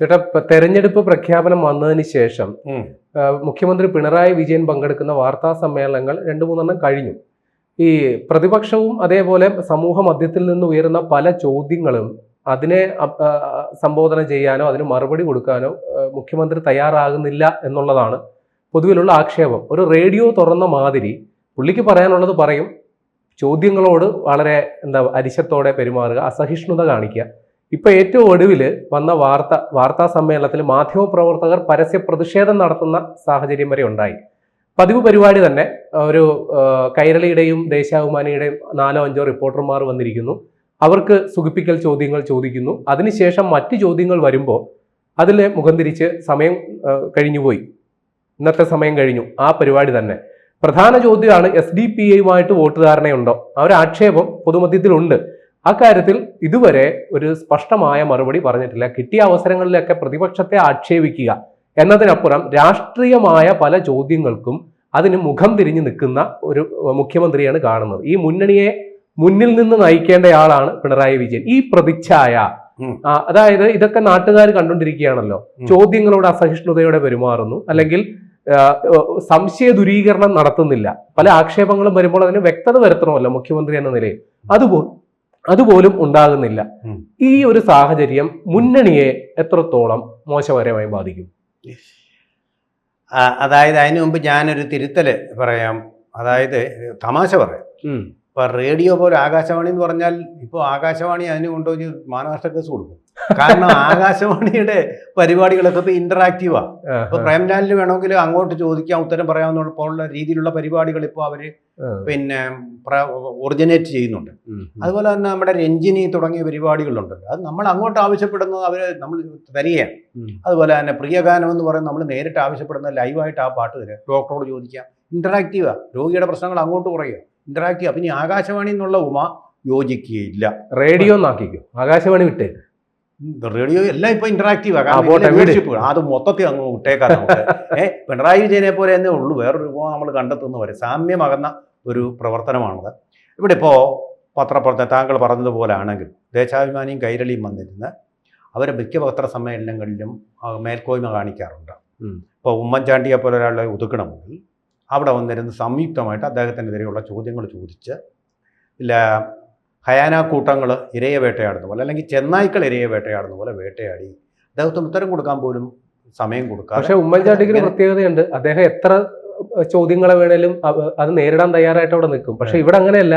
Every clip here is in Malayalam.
ചേട്ടാ, തെരഞ്ഞെടുപ്പ് പ്രഖ്യാപനം വന്നതിന് ശേഷം മുഖ്യമന്ത്രി പിണറായി വിജയൻ പങ്കെടുക്കുന്ന വാർത്താ സമ്മേളനങ്ങൾ 2-3 കഴിഞ്ഞു. ഈ പ്രതിപക്ഷവും അതേപോലെ സമൂഹ മധ്യത്തിൽ നിന്ന് ഉയരുന്ന പല ചോദ്യങ്ങളും അതിനെ സംബോധന ചെയ്യാനോ അതിന് മറുപടി കൊടുക്കാനോ മുഖ്യമന്ത്രി തയ്യാറാകുന്നില്ല എന്നുള്ളതാണ് പൊതുവിലുള്ള ആക്ഷേപം. ഒരു റേഡിയോ തുറന്ന മാതിരി പുള്ളിക്ക് പറയാനുള്ളത് പറയും, ചോദ്യങ്ങളോട് വളരെ അരിശത്തോടെ പെരുമാറുക, അസഹിഷ്ണുത കാണിക്കുക. ഇപ്പൊ ഏറ്റവും ഒടുവിൽ വന്ന വാർത്താ സമ്മേളനത്തിൽ മാധ്യമപ്രവർത്തകർ പരസ്യ പ്രതിഷേധം നടത്തുന്ന സാഹചര്യം വരെ ഉണ്ടായി. പതിവ് പരിപാടി തന്നെ ഒരു കൈരളിയുടെയും ദേശാഭിമാനിയുടെയും 4-5 റിപ്പോർട്ടർമാർ വന്നിരിക്കുന്നു. അവർക്ക് സുഖിപ്പിക്കൽ ചോദ്യങ്ങൾ ചോദിക്കുന്നു. അതിനുശേഷം മറ്റു ചോദ്യങ്ങൾ വരുമ്പോൾ അതിൽ മുഖം തിരിച്ച് സമയം കഴിഞ്ഞുപോയി, ഇന്നത്തെ സമയം കഴിഞ്ഞു. ആ പരിപാടി തന്നെ പ്രധാന ചോദ്യമാണ് SDPIയുമായിട്ട് വോട്ട് ധാരണയുണ്ടോ? ആ ഒരു ആക്ഷേപം പൊതുമധ്യത്തിലുണ്ട്. ആ കാര്യത്തിൽ ഇതുവരെ ഒരു സ്പഷ്ടമായ മറുപടി പറഞ്ഞിട്ടില്ല. കിട്ടിയ അവസരങ്ങളിലൊക്കെ പ്രതിപക്ഷത്തെ ആക്ഷേപിക്കുക എന്നതിനപ്പുറം രാഷ്ട്രീയമായ പല ചോദ്യങ്ങൾക്കും അതിന് മുഖം തിരിഞ്ഞു നിൽക്കുന്ന ഒരു മുഖ്യമന്ത്രിയാണ് കാണുന്നത്. ഈ മുന്നണിയെ മുന്നിൽ നിന്ന് നയിക്കേണ്ടയാളാണ് പിണറായി വിജയൻ. ഈ പ്രതിച്ഛായ, അതായത് ഇതൊക്കെ നാട്ടുകാർ കണ്ടുകൊണ്ടിരിക്കുകയാണല്ലോ. ചോദ്യങ്ങളോട് അസഹിഷ്ണുതയോടെ പെരുമാറുന്നു, അല്ലെങ്കിൽ സംശയ ദൂരീകരണം നടത്തുന്നില്ല. പല ആക്ഷേപങ്ങളും വരുമ്പോൾ അതിന് വ്യക്തത വരുത്തണമല്ലോ മുഖ്യമന്ത്രി എന്ന നിലയിൽ. അതുപോലും ഉണ്ടാകുന്നില്ല. ഈ ഒരു സാഹചര്യം മുന്നണിയെ എത്രത്തോളം മോശകരമായി ബാധിക്കും? അതായത് അതിനു മുമ്പ് ഞാനൊരു തിരുത്തല് പറയാം. അതായത് തമാശ പറയാം. ഇപ്പൊ റേഡിയോ പോലെ ആകാശവാണി എന്ന് പറഞ്ഞാൽ ഇപ്പോൾ ആകാശവാണി അതിന് കൊണ്ടുപോയി മാനനഷ്ട കേസ് കൊടുക്കും. കാരണം ആകാശവാണിയുടെ പരിപാടികളൊക്കെ ഇപ്പൊ ഇന്ററാക്റ്റീവാ. ഇപ്പൊ പ്രൈം ചാനലിൽ വേണമെങ്കിൽ അങ്ങോട്ട് ചോദിക്കാം, ഉത്തരം പറയാവുന്ന രീതിയിലുള്ള പരിപാടികൾ ഇപ്പോൾ അവര് പിന്നെ ഒറിജിനേറ്റ് ചെയ്യുന്നുണ്ട്. അതുപോലെ തന്നെ നമ്മുടെ രഞ്ജിനി തുടങ്ങിയ പരിപാടികളുണ്ടല്ലോ, അത് നമ്മൾ അങ്ങോട്ട് ആവശ്യപ്പെടുന്നത് അവർ നമ്മൾ തരികയാണ്. അതുപോലെ തന്നെ പ്രിയഗാനം എന്ന് പറയുന്നത് നമ്മൾ നേരിട്ട് ആവശ്യപ്പെടുന്നത് ലൈവായിട്ട് ആ പാട്ട് തരിക, ഡോക്ടറോട് ചോദിക്കാം. ഇന്ററാക്റ്റീവാ, രോഗിയുടെ പ്രശ്നങ്ങൾ അങ്ങോട്ട് പറയുക, ഇന്ററാക്റ്റീവ്. അപ്പം ഇനി ആകാശവാണി എന്നുള്ള ഉപമ യോജിക്കുകയില്ല. റേഡിയോ എന്നാക്കിക്കും, ആകാശവാണി വിട്ടേ. റേഡിയോ എല്ലാം ഇപ്പൊ ഇന്ററാക്റ്റീവാ. അത് മൊത്തത്തിൽ അങ്ങ് വിട്ടേക്കാൻ നമുക്ക് പിണറായി വിജയനെ പോലെ തന്നെ ഉള്ളൂ. വേറൊരു ഉപമ നമ്മൾ കണ്ടെത്തുന്നവരെ സാമ്യമാകുന്ന ഒരു പ്രവർത്തനമാണത്. ഇവിടെ ഇപ്പോൾ പത്രപ്രവർത്തനം താങ്കൾ പറഞ്ഞതുപോലെ ആണെങ്കിൽ ദേശാഭിമാനിയും കൈരളിയും വന്നിരുന്ന് അവർ മിക്ക പത്രസമ്മേളനങ്ങളിലും മേൽക്കോയ്മ കാണിക്കാറുണ്ട്. ഇപ്പോൾ ഉമ്മൻചാണ്ടിയെ പോലെ ഒരാളെ ഒതുക്കണമെങ്കിൽ അവിടെ വന്നിരുന്ന് സംയുക്തമായിട്ട് അദ്ദേഹത്തിനെതിരെയുള്ള ചോദ്യങ്ങൾ ചോദിച്ച്, ഇല്ല ഹയാന കൂട്ടങ്ങൾ ഇരയെ വേട്ടയാടുന്ന പോലെ, അല്ലെങ്കിൽ ചെന്നായ്ക്കൾ ഇരയെ വേട്ടയാടുന്ന പോലെ വേട്ടയാടി അദ്ദേഹത്തിന് ഉത്തരം കൊടുക്കാൻ പോലും സമയം കൊടുക്കാം. പക്ഷെ ഉമ്മൻചാണ്ടിക്ക് ഒരു പ്രത്യേകതയുണ്ട്. അദ്ദേഹം എത്ര ചോദ്യങ്ങളെ വേണേലും അത് നേരിടാൻ തയ്യാറായിട്ട് അവിടെ നിൽക്കും. പക്ഷെ ഇവിടെ അങ്ങനെയല്ല.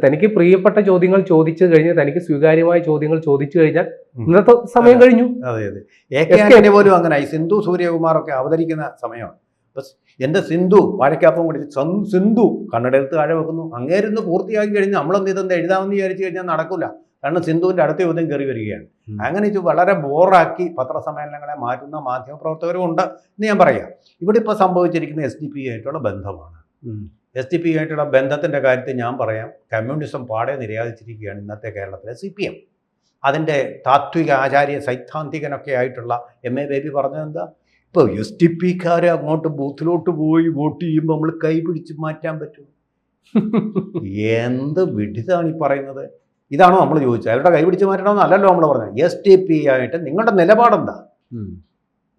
തനിക്ക് പ്രിയപ്പെട്ട ചോദ്യങ്ങൾ ചോദിച്ചു കഴിഞ്ഞാൽ, തനിക്ക് സ്വീകാര്യമായ ചോദ്യങ്ങൾ ചോദിച്ചു കഴിഞ്ഞാൽ ഇന്നത്തെ സമയം കഴിഞ്ഞു. അതെ അതെ, പോലും അങ്ങനെ. സിന്ധു സൂര്യകുമാറൊക്കെ അവതരിക്കുന്ന സമയമാണ്. എൻ്റെ സിന്ധു വാഴക്കാപ്പം കൂടി സിന്ധു കണ്ണടയെടുത്ത് താഴെ വെക്കുന്നു. അങ്ങേരുന്ന് പൂർത്തിയാക്കി കഴിഞ്ഞാൽ നമ്മളൊന്നും ഇതൊന്നും എഴുതാമെന്ന് വിചാരിച്ചു കഴിഞ്ഞാൽ നടക്കില്ല. കാരണം സിന്ധുവിൻ്റെ അടുത്ത യുദ്ധം കയറി വരികയാണ്. അങ്ങനെ ഇത് വളരെ ബോറാക്കി പത്രസമ്മേളനങ്ങളെ മാറ്റുന്ന മാധ്യമപ്രവർത്തകരും ഉണ്ട് എന്ന് ഞാൻ പറയാം. ഇവിടെ ഇപ്പോൾ സംഭവിച്ചിരിക്കുന്ന SDPI ആയിട്ടുള്ള ബന്ധമാണ്. SDPI ആയിട്ടുള്ള ബന്ധത്തിൻ്റെ കാര്യത്തിൽ ഞാൻ പറയാം, കമ്മ്യൂണിസം പാടെ നിര്യാതിച്ചിരിക്കുകയാണ് ഇന്നത്തെ കേരളത്തിലെ CPM. അതിൻ്റെ താത്വിക ആചാര്യ സൈദ്ധാന്തികനൊക്കെ ആയിട്ടുള്ള MA ബേബി പറഞ്ഞതെന്താ, ഇപ്പോൾ SDPക്കാരെ അങ്ങോട്ട് ബൂത്തിലോട്ട് പോയി വോട്ട് ചെയ്യുമ്പോൾ നമ്മൾ കൈ പിടിച്ച് മാറ്റാൻ പറ്റും? എന്ത് വിഡിതാണ് ഈ പറയുന്നത്? ഇതാണോ നമ്മൾ ചോദിച്ചത്? അവരുടെ കൈ പിടിച്ച് മാറ്റണമെന്നല്ലല്ലോ നമ്മൾ പറഞ്ഞത്. SDPI ആയിട്ട് നിങ്ങളുടെ നിലപാടെന്താ?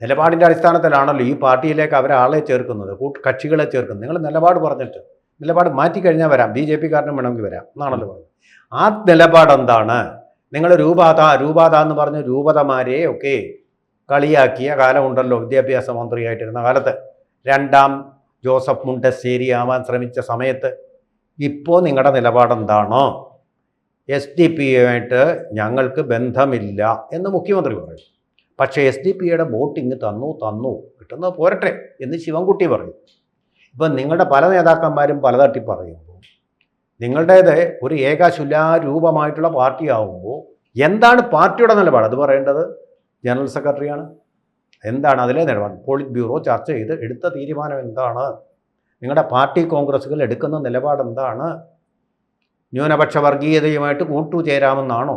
നിലപാടിൻ്റെ അടിസ്ഥാനത്തിലാണല്ലോ ഈ പാർട്ടിയിലേക്ക് അവരാളെ ചേർക്കുന്നത്, കക്ഷികളെ ചേർക്കുന്നത്. നിങ്ങൾ നിലപാട് പറഞ്ഞിട്ട് നിലപാട് മാറ്റിക്കഴിഞ്ഞാൽ വരാം, BJPക്കാരനും വേണമെങ്കിൽ വരാം എന്നാണല്ലോ പറഞ്ഞത്. ആ നിലപാടെന്താണ്? നിങ്ങൾ രൂപാത എന്ന് പറഞ്ഞ് രൂപതമാരെ ഒക്കെ കളിയാക്കിയ കാലമുണ്ടല്ലോ വിദ്യാഭ്യാസ മന്ത്രിയായിട്ടിരുന്ന കാലത്ത്, 2ാം ജോസഫ് മുണ്ടശ്ശേരി ആവാൻ ശ്രമിച്ച സമയത്ത്. ഇപ്പോൾ നിങ്ങളുടെ നിലപാടെന്താണോ? SDPIയുമായിട്ട് ഞങ്ങൾക്ക് ബന്ധമില്ല എന്ന് മുഖ്യമന്ത്രി പറയും. പക്ഷേ SDPIയുടെ വോട്ടിങ് തന്നു കിട്ടുന്നത് പോരട്ടെ എന്ന് ശിവൻകുട്ടി പറയും. ഇപ്പം നിങ്ങളുടെ പല നേതാക്കന്മാരും പലതട്ടി പറയുമ്പോൾ നിങ്ങളുടേത് ഒരു ഏകശിലാരൂപമായിട്ടുള്ള പാർട്ടി ആവുമ്പോൾ എന്താണ് പാർട്ടിയുടെ നിലപാട്? അത് പറയേണ്ടത് ജനറൽ സെക്രട്ടറിയാണ്. എന്താണ് അതിലെ നിലപാട്? പോളിറ്റ് ബ്യൂറോ ചർച്ച ചെയ്ത് എടുത്ത തീരുമാനം എന്താണ്? നിങ്ങളുടെ പാർട്ടി കോൺഗ്രസുകൾ എടുക്കുന്ന നിലപാട് എന്താണ്? ന്യൂനപക്ഷ വർഗീയതയുമായിട്ട് കൂട്ടുചേരാമെന്നാണോ?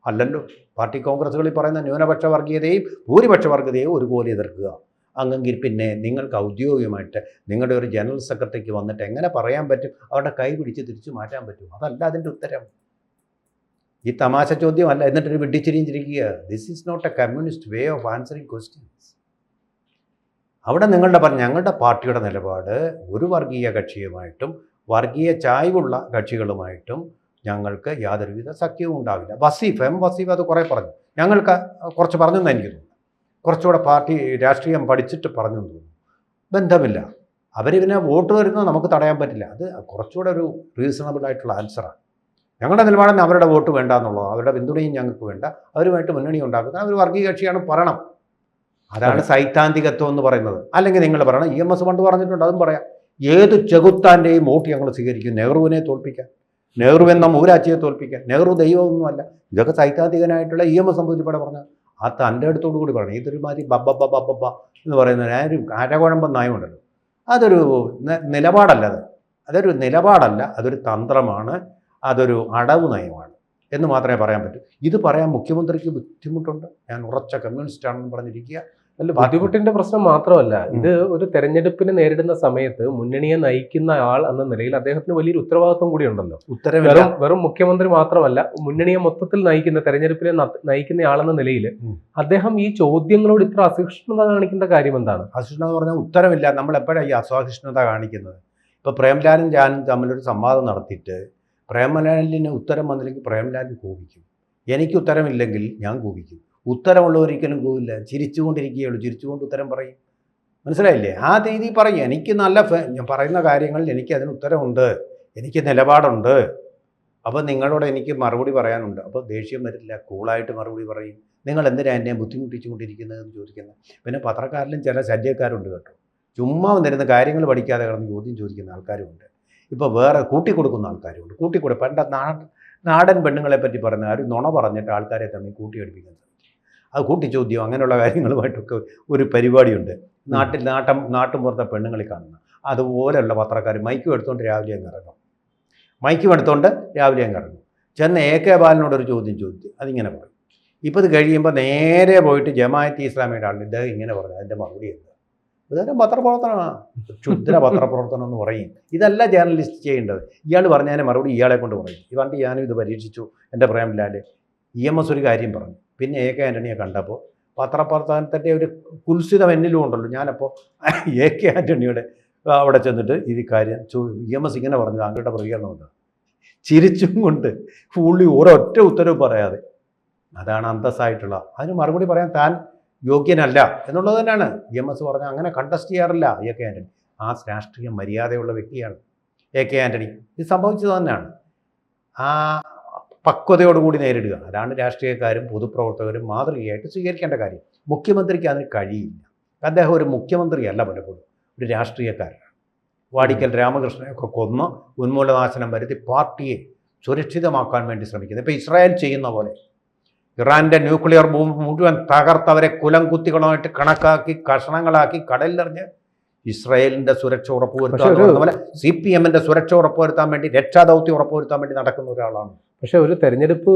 അല്ലല്ലോ. പാർട്ടി കോൺഗ്രസുകളിൽ പറയുന്ന ന്യൂനപക്ഷ വർഗീയതയും ഭൂരിപക്ഷ വർഗീയതയും ഒരുപോലെ എതിർക്കുക. അങ്ങെങ്കിൽ പിന്നെ നിങ്ങൾക്ക് ഔദ്യോഗികമായിട്ട് നിങ്ങളുടെ ഒരു ജനറൽ സെക്രട്ടറിക്ക് വന്നിട്ട് എങ്ങനെ പറയാൻ പറ്റും അവരുടെ കൈ പിടിച്ച് തിരിച്ചു മാറ്റാൻ പറ്റും? അതല്ല അതിൻ്റെ ഉത്തരം. ഈ തമാശ ചോദ്യമല്ല. എന്നിട്ടൊരു വെട്ടിച്ചിരിച്ചിരിക്കുക. This is not a communist way of answering questions. അവിടെ ഞങ്ങളുടെ പാർട്ടിയുടെ നിലപാട് ഒരു വർഗീയ കക്ഷിയുമായിട്ടും വർഗീയ ചായ്വുള്ള കക്ഷികളുമായിട്ടും ഞങ്ങൾക്ക് യാതൊരുവിധ സഖ്യവും ഉണ്ടാവില്ല. വസീഫ് അത് കുറേ പറഞ്ഞു. ഞങ്ങൾക്ക് കുറച്ച് പറഞ്ഞെന്ന് എനിക്ക് തോന്നുന്നു. കുറച്ചുകൂടെ പാർട്ടി രാഷ്ട്രീയം പഠിച്ചിട്ട് പറഞ്ഞു തോന്നുന്നു. ബന്ധമില്ല. അവരിതിനെ വോട്ട് വരുന്നത് നമുക്ക് തടയാൻ പറ്റില്ല. അത് കുറച്ചുകൂടെ ഒരു റീസണബിൾ ആയിട്ടുള്ള ആൻസറാണ്. ഞങ്ങളുടെ നിലപാടിന് അവരുടെ വോട്ട് വേണ്ട എന്നുള്ളത്, അവരുടെ പിന്തുണയും ഞങ്ങൾക്ക് വേണ്ട, അവരുമായിട്ട് മുന്നണി ഉണ്ടാക്കുന്നത് അവർ വർഗീയ കക്ഷിയാണ് പറയണം. അതാണ് സൈദ്ധാന്തികത്വം എന്ന് പറയുന്നത്. അല്ലെങ്കിൽ നിങ്ങൾ പറയണം, EMS പണ്ട് പറഞ്ഞിട്ടുണ്ട്, അതും പറയാം, ഏത് ചെകുത്താൻ്റെയും വോട്ട് ഞങ്ങൾ സ്വീകരിക്കും. നെഹ്റുവിനെ തോൽപ്പിക്കാൻ, നെഹ്റു എന്ന മൂരാച്ചിയെ തോൽപ്പിക്കാൻ. നെഹ്റു ദൈവമൊന്നുമല്ല. ഇതൊക്കെ സൈദ്ധാന്തികനായിട്ടുള്ള EMS സംബന്ധിച്ചോടെ പറഞ്ഞാൽ ആ തൻ്റെ അടുത്തോടു കൂടി പറയണം. ഇതൊരുമാതിരി ബബ്ബ എന്ന് പറയുന്ന ഒരു അരകുഴമ്പം നയമുണ്ടല്ലോ, അതൊരു നിലപാടല്ല. അതൊരു നിലപാടല്ല, അതൊരു തന്ത്രമാണ്, അതൊരു അടവ് നയമാണ് എന്ന് മാത്രമേ പറയാൻ പറ്റൂ. ഇത് പറയാൻ മുഖ്യമന്ത്രിക്ക് ബുദ്ധിമുട്ടുണ്ട്. ഞാൻ ഉറച്ച കമ്മ്യൂണിസ്റ്റാണെന്ന് പറഞ്ഞിരിക്കുക. അല്ല, ബുദ്ധിമുട്ടിന്റെ പ്രശ്നം മാത്രമല്ല, ഇത് ഒരു തെരഞ്ഞെടുപ്പിനെ നേരിടുന്ന സമയത്ത് മുന്നണിയെ നയിക്കുന്ന ആൾ എന്ന നിലയിൽ അദ്ദേഹത്തിന് വലിയൊരു ഉത്തരവാദിത്വം കൂടി ഉണ്ടല്ലോ. വെറും മുഖ്യമന്ത്രി മാത്രമല്ല, മുന്നണിയെ മൊത്തത്തിൽ നയിക്കുന്ന, തെരഞ്ഞെടുപ്പിനെ നയിക്കുന്ന ആളെന്ന നിലയിൽ അദ്ദേഹം ഈ ചോദ്യങ്ങളോട് ഇത്ര അസഹിഷ്ണുത കാണിക്കേണ്ട കാര്യം എന്താണ്? അസഹിഷ്ണുത പറഞ്ഞാൽ ഉത്തരമില്ല. നമ്മൾ എപ്പോഴാണ് ഈ അസഹിഷ്ണുത കാണിക്കുന്നത്? ഇപ്പോൾ പ്രേംലാലും ഞാനും തമ്മിലൊരു സംവാദം നടത്തിയിട്ട് പ്രേംലാലിന് ഉത്തരം വന്നില്ലെങ്കിൽ പ്രേംലാൽ കോപിക്കും. എനിക്ക് ഉത്തരമില്ലെങ്കിൽ ഞാൻ കോപിക്കും. ഉത്തരമുള്ളവരിക്കലും പോവില്ല, ചിരിച്ചുകൊണ്ടിരിക്കുകയുള്ളൂ. ചിരിച്ചുകൊണ്ട് ഉത്തരം പറയും. മനസ്സിലായില്ലേ? ആ രീതി പറയും. എനിക്ക് നല്ല ഞാൻ പറയുന്ന കാര്യങ്ങളിൽ എനിക്ക് അതിന് ഉത്തരമുണ്ട്, എനിക്ക് നിലപാടുണ്ട്. അപ്പോൾ നിങ്ങളോട് എനിക്ക് മറുപടി പറയാനുണ്ട്. അപ്പോൾ ദേഷ്യം വരില്ല, കൂളായിട്ട് മറുപടി പറയും. നിങ്ങൾ എന്തിനാണ് എന്നെ ബുദ്ധിമുട്ടിച്ചുകൊണ്ടിരിക്കുന്നതെന്ന് ചോദിക്കുന്നത്. പിന്നെ പത്രക്കാരിലും ചില ശല്യക്കാരുണ്ട് കേട്ടോ. ചുമ്മാ വന്നിരുന്ന കാര്യങ്ങൾ പഠിക്കാതെ കിടന്ന് ചോദ്യം ചോദിക്കുന്ന ആൾക്കാരുമുണ്ട്. ഇപ്പോൾ വേറെ കൂട്ടിക്കൊടുക്കുന്ന ആൾക്കാരുമുണ്ട്. പണ്ട് നാടൻ പെണ്ണുങ്ങളെ പറ്റി പറയുന്ന ഒരു നുണ പറഞ്ഞിട്ട് ആൾക്കാരെ തമ്മിൽ കൂട്ടിയടിപ്പിക്കാൻ സാധിക്കും. അത് കൂട്ടിച്ചോദ്യം അങ്ങനെയുള്ള കാര്യങ്ങളുമായിട്ടൊക്കെ ഒരു പരിപാടിയുണ്ട്. നാട്ടും പുറത്തെ പെണ്ണുങ്ങളിൽ കാണുന്ന അതുപോലെയുള്ള പത്രക്കാർ മൈക്കും എടുത്തുകൊണ്ട് രാവിലെ അങ്ങ് ഇറങ്ങും. ചെന്ന് AK ബാലനോടൊരു ചോദ്യം ചോദിച്ചു. അതിങ്ങനെ പറയും. ഇപ്പോൾ ഇത് കഴിയുമ്പോൾ നേരെ പോയിട്ട് ജമാഅത്തെ ഇസ്ലാമിയുടെ ആളുണ്ട്, ഇദ്ദേഹം ഇങ്ങനെ പറഞ്ഞു, അതിൻ്റെ മറുപടി എന്താ? ഇതൊരു പത്രപ്രവർത്തനമാണ്, ക്ഷുദ്ര പത്രപ്രവർത്തനം എന്ന് പറയും. ഇതല്ല ജേർണലിസ്റ്റ് ചെയ്യേണ്ടത്. ഇയാൾ പറഞ്ഞതിന് മറുപടി ഇയാളെ കൊണ്ട് പറയും. പണ്ട് ഞാനും ഇത് പരീക്ഷിച്ചു. എൻ്റെ പ്രേംലാൽ EMS ഒരു കാര്യം പറഞ്ഞു. പിന്നെ AK ആൻ്റണിയെ കണ്ടപ്പോൾ പത്രപ്രവർത്തനത്തിൻ്റെ ഒരു കുൽസിതം എന്നിലും ഉണ്ടല്ലോ. ഞാനപ്പോൾ AK ആൻ്റണിയുടെ അവിടെ ചെന്നിട്ട് ഇത് കാര്യം EMS ഇങ്ങനെ പറഞ്ഞു, താങ്കളുടെ പ്രതികരണം എന്താ? ചിരിച്ചും കൊണ്ട് പുള്ളി ഒരൊറ്റ ഉത്തരവ് പറയാതെ. അതാണ് അന്തസ്സായിട്ടുള്ള. അതിന് മറുപടി പറയാൻ താൻ യോഗ്യനല്ല എന്നുള്ളത് തന്നെയാണ് EMS പറഞ്ഞാൽ. അങ്ങനെ കണ്ടസ്റ്റ് ചെയ്യാറില്ല AK ആൻ്റണി. ആ രാഷ്ട്രീയ മര്യാദയുള്ള വ്യക്തിയാണ് AK ആൻ്റണി. ഇത് സംഭവിച്ചത് തന്നെയാണ്. ആ പക്വതയോടുകൂടി നേരിടുക, അതാണ് രാഷ്ട്രീയക്കാരും പൊതുപ്രവർത്തകരും മാതൃകയായിട്ട് സ്വീകരിക്കേണ്ട കാര്യം. മുഖ്യമന്ത്രിക്ക് അതിന് കഴിയില്ല. അദ്ദേഹം ഒരു മുഖ്യമന്ത്രിയല്ല, പലപ്പോഴും ഒരു രാഷ്ട്രീയക്കാരനാണ്. വാടിക്കൽ രാമകൃഷ്ണനെയൊക്കെ കൊന്ന് ഉന്മൂലനാശനം വരുത്തി പാർട്ടിയെ സുരക്ഷിതമാക്കാൻ വേണ്ടി ശ്രമിക്കുന്നത്. ഇപ്പോൾ ഇസ്രായേൽ ചെയ്യുന്ന പോലെ ഇറാൻ്റെ ന്യൂക്ലിയർ ബോംബ് മുഴുവൻ തകർത്തവരെ കുലംകുത്തികളുമായിട്ട് കണക്കാക്കി കഷണങ്ങളാക്കി കടലിലെറിഞ്ഞ് ഇസ്രായേലിൻ്റെ സുരക്ഷ ഉറപ്പുവരുത്താൻ, CPMൻ്റെ സുരക്ഷ ഉറപ്പുവരുത്താൻ വേണ്ടി, രക്ഷാദൗത്യം ഉറപ്പുവരുത്താൻ വേണ്ടി നടക്കുന്ന ഒരാളാണ്. പക്ഷെ ഒരു തെരഞ്ഞെടുപ്പ്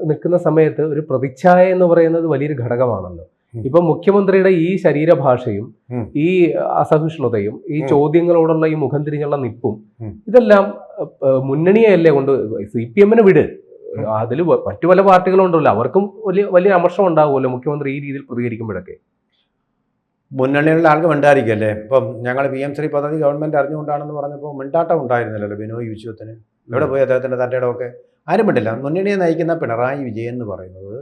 നിൽക്കുന്ന സമയത്ത് ഒരു പ്രതിച്ഛായ എന്ന് പറയുന്നത് വലിയൊരു ഘടകമാണല്ലോ. ഇപ്പൊ മുഖ്യമന്ത്രിയുടെ ഈ ശരീരഭാഷയും ഈ അസഹിഷ്ണുതയും ഈ ചോദ്യങ്ങളോടുള്ള ഈ മുഖം തിരിഞ്ഞുള്ള നിപ്പും ഇതെല്ലാം മുന്നണിയല്ലേ കൊണ്ട് CPMന് വിട്, അതിൽ മറ്റു പല പാർട്ടികളുണ്ടല്ലോ, അവർക്കും വലിയ അമർഷം ഉണ്ടാവുമല്ലോ മുഖ്യമന്ത്രി ഈ രീതിയിൽ പ്രതികരിക്കുമ്പോഴൊക്കെ. മുന്നണിയുള്ള ആൾക്ക് മിണ്ടായിരിക്കല്ലേ. ഇപ്പം ഞങ്ങൾ PM ശ്രീ പദ്ധതി ഗവൺമെൻറ് അറിഞ്ഞുകൊണ്ടാണെന്ന് പറഞ്ഞപ്പോൾ മിണ്ടാട്ടം ഉണ്ടായിരുന്നില്ലല്ലോ ബിനോയ് വിശ്വത്തിന്. എവിടെ പോയി അദ്ദേഹത്തിൻ്റെ തൻ്റെ ഇടമൊക്കെ? ആരും മിണ്ടില്ല. മുന്നണിയെ നയിക്കുന്ന പിണറായി വിജയൻ എന്ന് പറയുന്നത്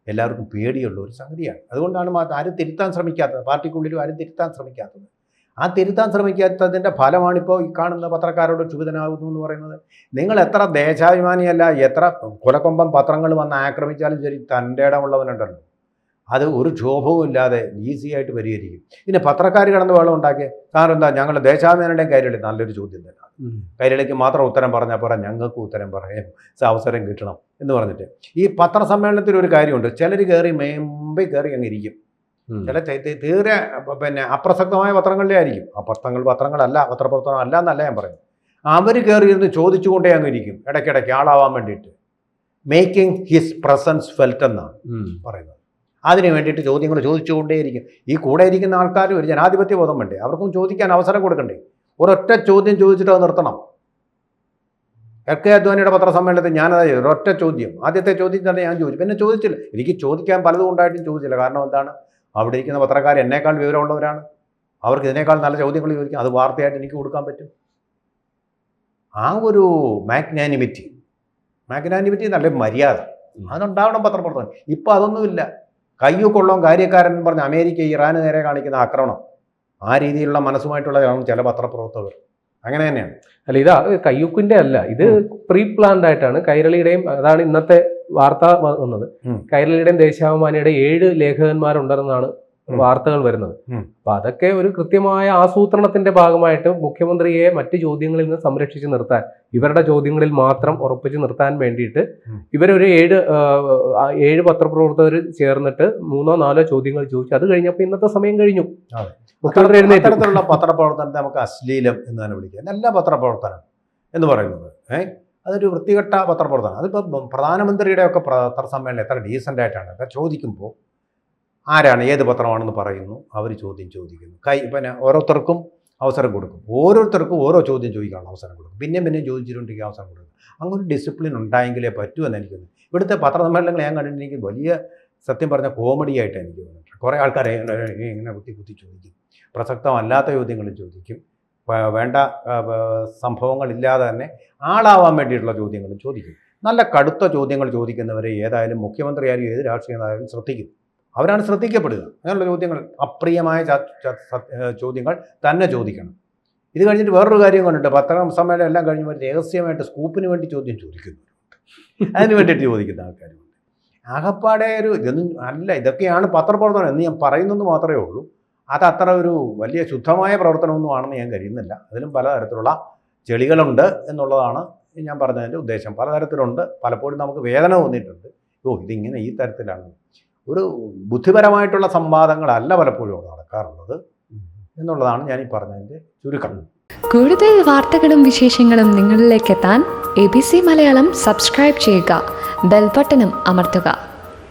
എല്ലാവർക്കും പേടിയുള്ള ഒരു സംഗതിയാണ്. അതുകൊണ്ടാണ് ആരും തിരുത്താൻ ശ്രമിക്കാത്തത്, പാർട്ടിക്കുള്ളിലും ആരും തിരുത്താൻ ശ്രമിക്കാത്തത്. ആ തിരുത്താൻ ശ്രമിക്കാത്തതിൻ്റെ ഫലമാണിപ്പോൾ ഈ കാണുന്ന പത്രക്കാരോട് ക്ഷുഭിതനാകുന്നു എന്ന് പറയുന്നത്. നിങ്ങൾ എത്ര ദേശാഭിമാനിയല്ല, എത്ര കുലക്കൊമ്പം പത്രങ്ങൾ വന്ന് ആക്രമിച്ചാലും ശരി, തൻ്റെ ഇടമുള്ളവനുണ്ടല്ലോ, അത് ഒരു ക്ഷോഭവും ഇല്ലാതെ ഈസിയായിട്ട് പരിഹരിക്കും. പിന്നെ പത്രക്കാർ കിടന്ന് വെള്ളം ഉണ്ടാക്കിയ കാരണം എന്താ? ഞങ്ങൾ ദേശാഭിമാനിയുടെയും കൈരളി നല്ലൊരു ചോദ്യം തന്നെ. കൈരളിക്ക് മാത്രം ഉത്തരം പറഞ്ഞാൽ പോരാ, ഞങ്ങൾക്ക് ഉത്തരം പറയാൻ അവസരം കിട്ടണം എന്ന് പറഞ്ഞിട്ട് ഈ പത്രസമ്മേളനത്തിൽ ഒരു കാര്യമുണ്ട്. ചിലർ കയറി മുമ്പേ കയറി അങ്ങ് ഇരിക്കും. ചില തീരെ അപ്രസക്തമായ പത്രങ്ങളിലേ ആയിരിക്കും. ആ പത്രങ്ങളല്ല, പത്രപ്രവർത്തനം അല്ല എന്നല്ല ഞാൻ പറയുന്നത്. അവർ കയറിയിരുന്ന് ചോദിച്ചുകൊണ്ടേ അങ്ങ് ഇരിക്കും, ഇടയ്ക്കിടയ്ക്ക് ആളാവാൻ വേണ്ടിയിട്ട്. മേക്കിംഗ് ഹിസ് പ്രസൻസ് ഫെൽറ്റ് എന്നാണ് പറയുന്നത്. അതിന് വേണ്ടിയിട്ട് ചോദ്യങ്ങൾ ചോദിച്ചുകൊണ്ടേയിരിക്കും. ഈ കൂടെ ഇരിക്കുന്ന ആൾക്കാർ ഒരു ജനാധിപത്യ ബോധം വേണ്ടേ? അവർക്കും ചോദിക്കാൻ അവസരം കൊടുക്കണ്ടേ? ഒരൊറ്റ ചോദ്യം ചോദിച്ചിട്ട് അത് നിർത്തണം. LK അദ്വാനിയുടെ പത്രസമ്മേളനത്തിൽ ഞാനത് ഒരൊറ്റ ചോദ്യം, ആദ്യത്തെ ചോദ്യം തന്നെ ഞാൻ ചോദിച്ചു, പിന്നെ ചോദിച്ചില്ല. എനിക്ക് ചോദിക്കാൻ പലതും ഉണ്ടായിട്ടും ചോദിച്ചില്ല. കാരണം എന്താണ്, അവിടെ ഇരിക്കുന്ന പത്രക്കാർ എന്നേക്കാൾ വിവരമുള്ളവരാണ്. അവർക്ക് ഇതിനേക്കാൾ നല്ല ചോദ്യങ്ങൾ ചോദിക്കാം, അത് വാർത്തയായിട്ട് എനിക്ക് കൊടുക്കാൻ പറ്റും. ആ ഒരു മാഗ്നാനിമിറ്റി നല്ല മര്യാദ അതുണ്ടാവണം പത്രപ്രവർത്തനം. ഇപ്പം അതൊന്നുമില്ല. കയ്യൊക്കൊള്ളോം കാര്യക്കാരൻ പറഞ്ഞ് അമേരിക്ക ഇറാന് നേരെ കാണിക്കുന്ന ആക്രമണം, ആ രീതിയിലുള്ള മനസ്സുമായിട്ടുള്ളതാണ് ചില പത്രപ്രവർത്തകർ. അങ്ങനെ തന്നെയാണ്. അല്ല, ഇത് കയ്യൂക്കിന്റെ അല്ല, ഇത് പ്രീ പ്ലാൻഡ് ആയിട്ടാണ്. കൈരളിയുടെയും, അതാണ് ഇന്നത്തെ വാർത്ത വന്നത്, കൈരളിയുടെയും ദേശാഭിമാനിയുടെ 7 ലേഖകന്മാരുണ്ടെന്നാണ് വാർത്തകൾ വരുന്നത്. അപ്പൊ അതൊക്കെ ഒരു കൃത്യമായ ആസൂത്രണത്തിന്റെ ഭാഗമായിട്ട് മുഖ്യമന്ത്രിയെ മറ്റ് ചോദ്യങ്ങളിൽ നിന്ന് സംരക്ഷിച്ച് നിർത്താൻ, ഇവരുടെ ചോദ്യങ്ങളിൽ മാത്രം ഉറപ്പിച്ച് നിർത്താൻ വേണ്ടിയിട്ട് ഇവരൊരു 7 പത്രപ്രവർത്തകർ ചേർന്നിട്ട് 3-4 ചോദ്യങ്ങൾ ചോദിച്ചു. അത് കഴിഞ്ഞപ്പോൾ ഇന്നത്തെ സമയം കഴിഞ്ഞു. അത്തരത്തിലുള്ള പത്രപ്രവർത്തനത്തെ നമുക്ക് അശ്ലീലം എന്ന് തന്നെ വിളിക്കാം. നല്ല പത്രപ്രവർത്തനം എന്ന് പറയുന്നത് അതൊരു വൃത്തികെട്ട പത്രപ്രവർത്തനം. അതിപ്പോൾ പ്രധാനമന്ത്രിയുടെ ഒക്കെ പത്രസമ്മേളനം എത്ര ഡീസൻ്റ് ആയിട്ടാണ് ചോദിക്കുമ്പോൾ ആരാണ് ഏത് പത്രമാണെന്ന് പറയുന്നു, അവർ ചോദ്യം ചോദിക്കുന്നു. പിന്നെ ഓരോരുത്തർക്കും അവസരം കൊടുക്കും, ഓരോരുത്തർക്കും ഓരോ ചോദ്യം ചോദിക്കാനുള്ള അവസരം കൊടുക്കും, പിന്നെയും ചോദിച്ചിട്ടുണ്ടെങ്കിൽ അവസരം കൊടുക്കും. അങ്ങനെ ഒരു ഡിസിപ്ലിൻ ഉണ്ടായെങ്കിലേ പറ്റൂ എന്ന് എനിക്ക് തോന്നുന്നു. ഇവിടുത്തെ പത്രസമ്മേളനങ്ങൾ ഞാൻ കണ്ടിട്ട് എനിക്ക് വലിയ, സത്യം പറഞ്ഞ കോമഡി ആയിട്ട് എനിക്ക് തോന്നിയിട്ടുണ്ട്. കുറേ ആൾക്കാരെ ഇങ്ങനെ കുത്തി ചോദിക്കും, പ്രസക്തമല്ലാത്ത ചോദ്യങ്ങളും ചോദിക്കും, വേണ്ട സംഭവങ്ങളില്ലാതെ തന്നെ ആളാവാൻ വേണ്ടിയിട്ടുള്ള ചോദ്യങ്ങളും ചോദിക്കും. നല്ല കടുത്ത ചോദ്യങ്ങൾ ചോദിക്കുന്നവരെ ഏതായാലും മുഖ്യമന്ത്രിയായാലും ഏത് രാഷ്ട്രീയമായാലും ശ്രദ്ധിക്കും. അവരാണ് ശ്രദ്ധിക്കപ്പെടുക. അങ്ങനെയുള്ള ചോദ്യങ്ങൾ, അപ്രിയമായ ചോദ്യങ്ങൾ തന്നെ ചോദിക്കണം. ഇത് കഴിഞ്ഞിട്ട് വേറൊരു കാര്യം കണ്ടിട്ട് പത്രസമ്മേളനം എല്ലാം കഴിഞ്ഞ് രഹസ്യമായിട്ട് സ്കൂപ്പിന് വേണ്ടി ചോദ്യം ചോദിക്കുന്നുണ്ട്, അതിന് വേണ്ടിയിട്ട് ചോദിക്കുന്ന ആൾക്കാരുണ്ട്. ആകപ്പാടെ ഇതൊന്നും അല്ല, ഇതൊക്കെയാണ് പത്രപ്രവർത്തനം എന്ന് ഞാൻ പറയുന്നെന്ന് മാത്രമേ ഉള്ളൂ. അത് അത്ര ഒരു വലിയ ശുദ്ധമായ പ്രവർത്തനമൊന്നും ആണെന്ന് ഞാൻ കരുതുന്നില്ല. അതിലും പലതരത്തിലുള്ള ചെളികളുണ്ട് എന്നുള്ളതാണ് ഞാൻ പറഞ്ഞതിൻ്റെ ഉദ്ദേശം. പലതരത്തിലുണ്ട്. പലപ്പോഴും നമുക്ക് വേദന തോന്നിയിട്ടുണ്ട്, ഇതിങ്ങനെ ഈ തരത്തിലാണ്. ഒരു ബുദ്ധിപരമായിട്ടുള്ള സംവാദങ്ങളല്ല പലപ്പോഴും നടക്കാറുള്ളത് എന്നുള്ളതാണ് ഞാൻ ഈ പറഞ്ഞതിൻ്റെ ചുരുക്കം. കൂടുതൽ വാർത്തകളും വിശേഷങ്ങളും നിങ്ങളിലേക്ക് എത്താൻ ABC മലയാളം സബ്സ്ക്രൈബ് ചെയ്യുക, ബെൽ ബട്ടണും അമർത്തുക.